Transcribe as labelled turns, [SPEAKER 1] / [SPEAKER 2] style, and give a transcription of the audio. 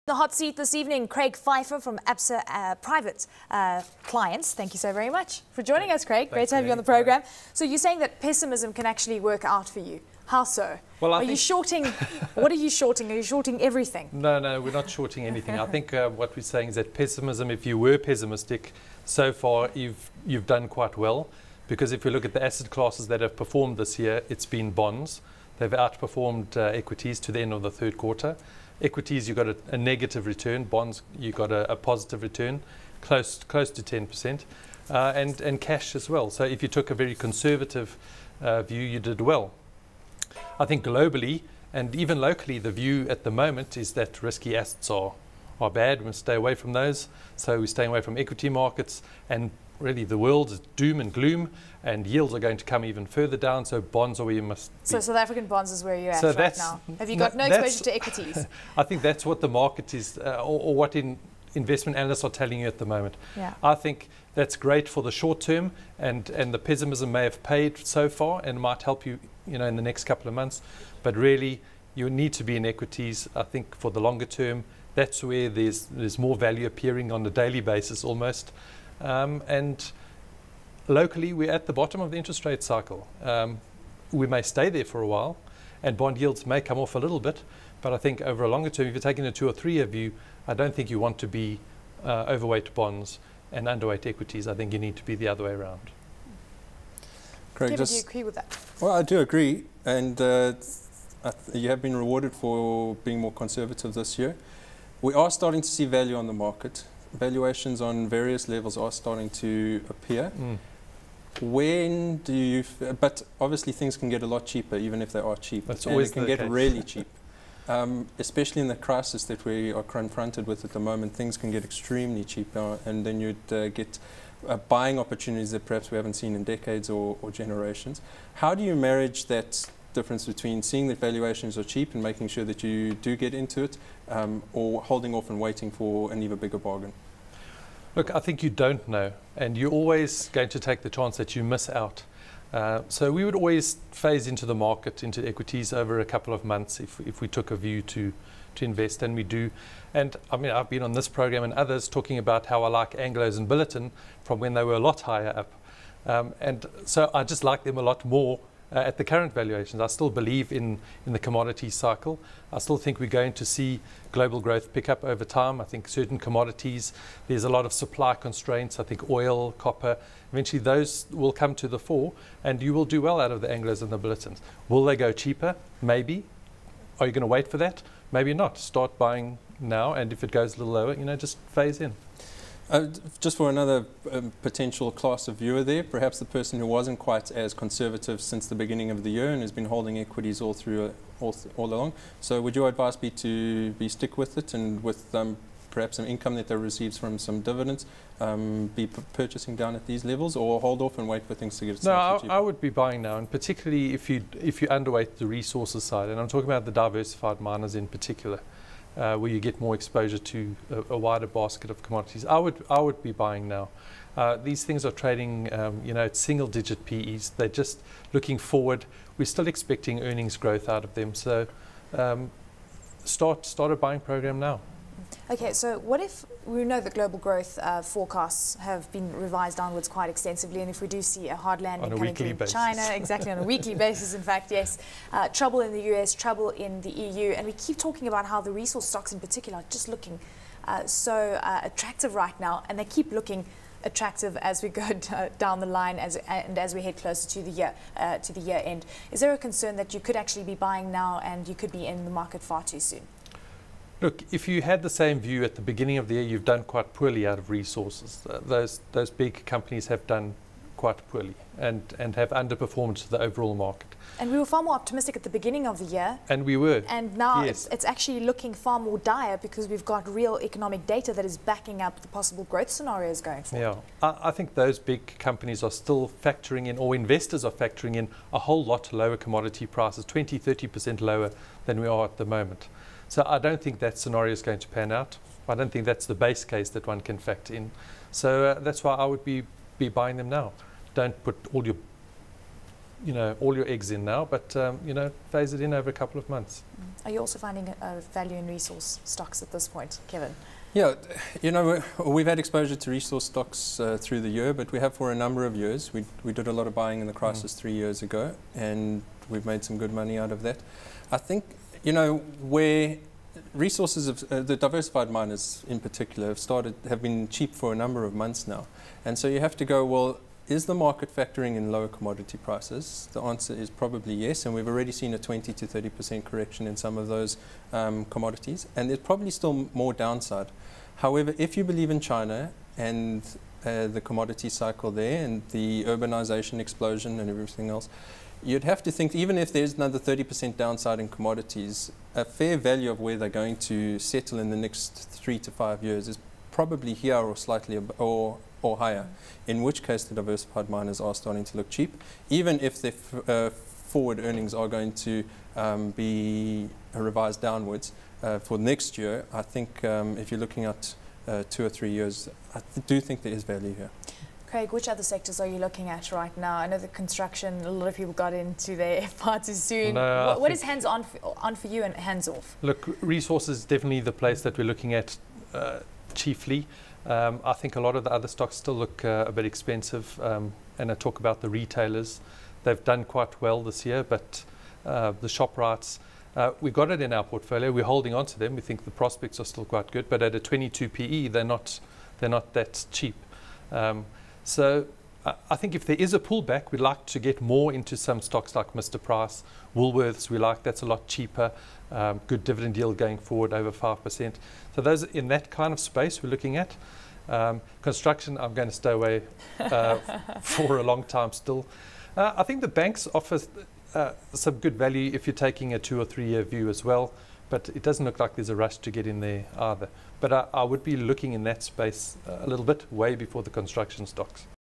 [SPEAKER 1] The hot seat this evening, Craig Pheiffer from Absa Private Clients. Thank you so very much for joining us, Craig. Great to have you on the program. So you're saying that pessimism can actually work out for you. How so?
[SPEAKER 2] Well,
[SPEAKER 1] are you shorting? What are you shorting? Are you shorting everything?
[SPEAKER 2] No, we're not shorting anything. I think what we're saying is that pessimism, if you were pessimistic, so far you've done quite well. Because if you look at the asset classes that have performed this year, it's been bonds. They've outperformed equities to the end of the third quarter. Equities, you got a negative return. Bonds, you got a positive return, close to 10%, and cash as well. So if you took a very conservative view, you did well. I think globally and even locally, the view at the moment is that risky assets are bad. We must stay away from those. So we're staying away from equity markets, and really the world is doom and gloom, and yields are going to come even further down. So bonds are where you must be. So
[SPEAKER 1] South African bonds is where you're at right now. Have you got no exposure to equities?
[SPEAKER 2] I think that's what the market is, or what investment analysts are telling you at the moment.
[SPEAKER 1] Yeah.
[SPEAKER 2] I think that's great for the short term, and the pessimism may have paid so far and might help you, in the next couple of months. But really, you need to be in equities. I think for the longer term, that's where there's more value appearing on a daily basis almost. And locally, we're at the bottom of the interest rate cycle. We may stay there for a while, and bond yields may come off a little bit. But I think over a longer term, if you're taking a 2 or 3 year view, I don't think you want to be overweight bonds and underweight equities. I think you need to be the other way around.
[SPEAKER 1] Craig, do you agree with that?
[SPEAKER 3] Well, I do agree, and you have been rewarded for being more conservative this year. We are starting to see value on the market. Valuations on various levels are starting to appear. When do you, but obviously things can get a lot cheaper, even if they are cheap.
[SPEAKER 2] That's
[SPEAKER 3] and
[SPEAKER 2] always
[SPEAKER 3] it can get really cheap. Especially in the crisis that we are confronted with at the moment, things can get extremely cheap now, and then you'd get buying opportunities that perhaps we haven't seen in decades or generations. How do you manage that difference between seeing that valuations are cheap and making sure that you do get into it, or holding off and waiting for an even bigger bargain?
[SPEAKER 2] Look, I think you don't know, and you're always going to take the chance that you miss out. So we would always phase into the market, into equities over a couple of months if we took a view to invest, and we do. And I mean, I've been on this program and others talking about how I like Anglos and Billiton from when they were a lot higher up. And so I just like them a lot more at the current valuations. I still believe in the commodity cycle. I still think we're going to see global growth pick up over time. I think certain commodities, there's a lot of supply constraints. I think oil, copper, eventually those will come to the fore, and you will do well out of the Anglos and the Billitons. Will they go cheaper? Maybe. Are you going to wait for that? Maybe not. Start buying now, and if it goes a little lower, just phase in.
[SPEAKER 3] Just for another potential class of viewer there, perhaps the person who wasn't quite as conservative since the beginning of the year and has been holding equities all along. So would your advice be to stick with it, and with perhaps some income that they receives from some dividends, be purchasing down at these levels, or hold off and wait for things to get slightly cheaper?
[SPEAKER 2] I would be buying now, and particularly if you underweight the resources side, and I'm talking about the diversified miners in particular. Where you get more exposure to a wider basket of commodities. I would be buying now. These things are trading, at single-digit PEs. They're just looking forward. We're still expecting earnings growth out of them. So start a buying program now.
[SPEAKER 1] Okay, so what if we know that global growth forecasts have been revised downwards quite extensively, and if we do see a hard landing coming through China, exactly on a weekly basis, in fact, yes, trouble in the US, trouble in the EU, and we keep talking about how the resource stocks in particular are just looking so attractive right now, and they keep looking attractive as we go down the line and as we head closer to the year end. Is there a concern that you could actually be buying now and you could be in the market far too soon?
[SPEAKER 2] Look, if you had the same view at the beginning of the year, you've done quite poorly out of resources. Those big companies have done quite poorly and have underperformed to the overall market.
[SPEAKER 1] And we were far more optimistic at the beginning of the year.
[SPEAKER 2] And we were.
[SPEAKER 1] And now
[SPEAKER 2] yes.
[SPEAKER 1] it's actually looking far more dire because we've got real economic data that is backing up the possible growth scenarios going forward.
[SPEAKER 2] Yeah, I think those big companies are still factoring in, or investors are factoring in, a whole lot lower commodity prices, 20–30% lower than we are at the moment. So I don't think that scenario is going to pan out. I don't think that's the base case that one can factor in. So that's why I would be buying them now. Don't put all your you know, all your eggs in now, but you know, phase it in over a couple of months.
[SPEAKER 1] Are you also finding value in resource stocks at this point, Kevin?
[SPEAKER 3] Yeah, you know, we've had exposure to resource stocks through the year, but we have for a number of years. We did a lot of buying in the crisis 3 years ago, and we've made some good money out of that. I think, you know, where resources of the diversified miners in particular have been cheap for a number of months now. And so you have to go, well, is the market factoring in lower commodity prices? The answer is probably yes, and we've already seen a 20 to 30% correction in some of those commodities, and there's probably still more downside. However, if you believe in China and the commodity cycle there and the urbanization explosion and everything else, you'd have to think, even if there's another 30% downside in commodities, a fair value of where they're going to settle in the next 3 to 5 years is probably here or slightly or higher, in which case the diversified miners are starting to look cheap, even if their forward earnings are going to be revised downwards for next year. I think if you're looking at 2 or 3 years, I do think there is value here.
[SPEAKER 1] Craig, which other sectors are you looking at right now? I know the construction, a lot of people got into their far too soon.
[SPEAKER 2] No,
[SPEAKER 1] what is hands on for you and hands off?
[SPEAKER 2] Look, resources is definitely the place that we're looking at chiefly. I think a lot of the other stocks still look a bit expensive, and I talk about the retailers. They've done quite well this year, but the ShopRites, we got it in our portfolio. We're holding on to them. We think the prospects are still quite good, but at a 22 PE, they're not that cheap. So I think if there is a pullback, we'd like to get more into some stocks like Mr. Price, Woolworths. We like that's a lot cheaper. Good dividend yield going forward, over 5%. So those in that kind of space we're looking at. Construction, I'm going to stay away for a long time still. I think the banks offer some good value if you're taking a 2 or 3 year view as well, but it doesn't look like there's a rush to get in there either. But I would be looking in that space a little bit way before the construction stocks.